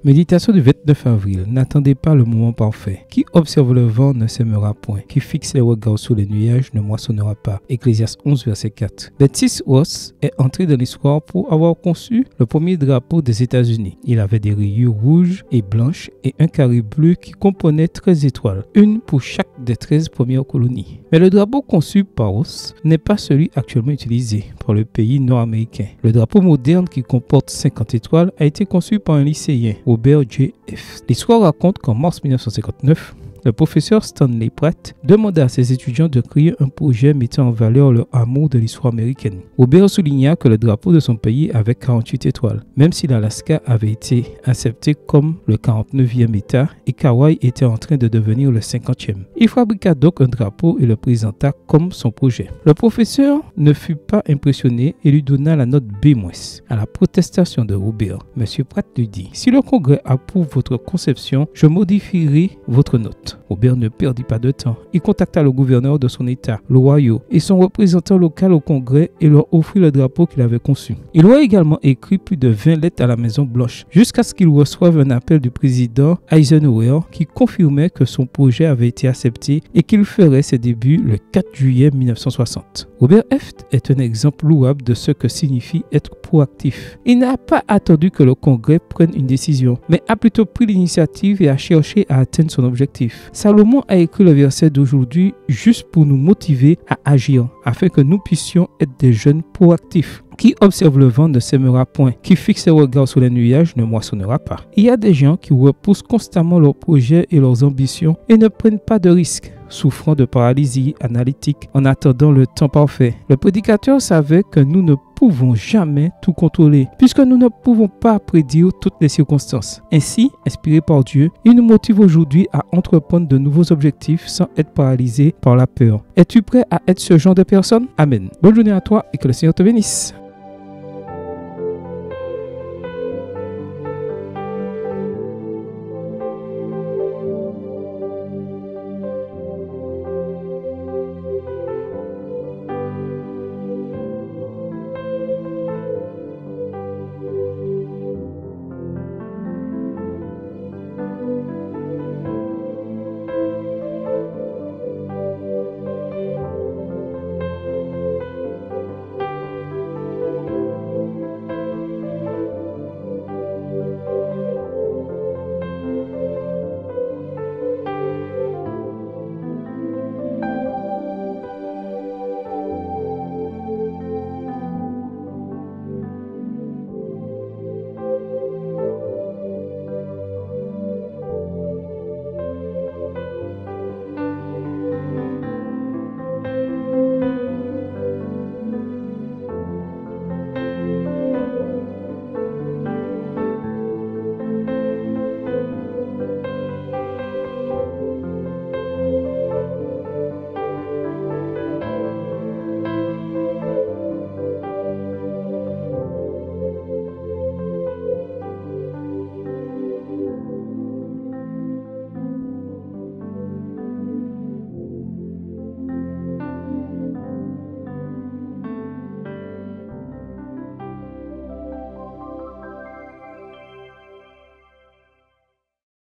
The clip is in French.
Méditation du 29 avril. N'attendez pas le moment parfait. Qui observe le vent ne sèmera point. Qui fixe les regards sur les nuages ne moissonnera pas. Ecclésiaste 11, verset 4. Betsy Ross est entré dans l'histoire pour avoir conçu le premier drapeau des États-Unis. Il avait des rayures rouges et blanches et un carré bleu qui comprenait 13 étoiles, une pour chaque des 13 premières colonies. Mais le drapeau conçu par Ross n'est pas celui actuellement utilisé par le pays nord-américain. Le drapeau moderne qui comporte 50 étoiles a été conçu par un lycéen, Robert J. F. L'histoire raconte qu'en mars 1959, le professeur Stanley Pratt demanda à ses étudiants de créer un projet mettant en valeur leur amour de l'histoire américaine. Robert souligna que le drapeau de son pays avait 48 étoiles, même si l'Alaska avait été accepté comme le 49e État et qu'Hawaï était en train de devenir le 50e. Il fabriqua donc un drapeau et le présenta comme son projet. Le professeur ne fut pas impressionné et lui donna la note B-. À la protestation de Robert, M. Pratt lui dit « Si le Congrès approuve votre conception, je modifierai votre note. » Robert ne perdit pas de temps. Il contacta le gouverneur de son État, l'Ohio, et son représentant local au Congrès et leur offrit le drapeau qu'il avait conçu. Il aurait également écrit plus de 20 lettres à la Maison-Blanche, jusqu'à ce qu'il reçoive un appel du président Eisenhower qui confirmait que son projet avait été accepté et qu'il ferait ses débuts le 4 juillet 1960. Robert F. est un exemple louable de ce que signifie être proactif. Il n'a pas attendu que le Congrès prenne une décision, mais a plutôt pris l'initiative et a cherché à atteindre son objectif. Salomon a écrit le verset d'aujourd'hui juste pour nous motiver à agir, afin que nous puissions être des jeunes proactifs. Qui observe le vent ne sèmera point. Qui fixe ses regards sur les nuages ne moissonnera pas. Il y a des gens qui repoussent constamment leurs projets et leurs ambitions et ne prennent pas de risques, souffrant de paralysie analytique en attendant le temps parfait. Le prédicateur savait que nous ne pouvons jamais tout contrôler, puisque nous ne pouvons pas prédire toutes les circonstances. Ainsi, inspiré par Dieu, il nous motive aujourd'hui à entreprendre de nouveaux objectifs sans être paralysé par la peur. Es-tu prêt à être ce genre de personne? Amen. Bonne journée à toi et que le Seigneur te bénisse.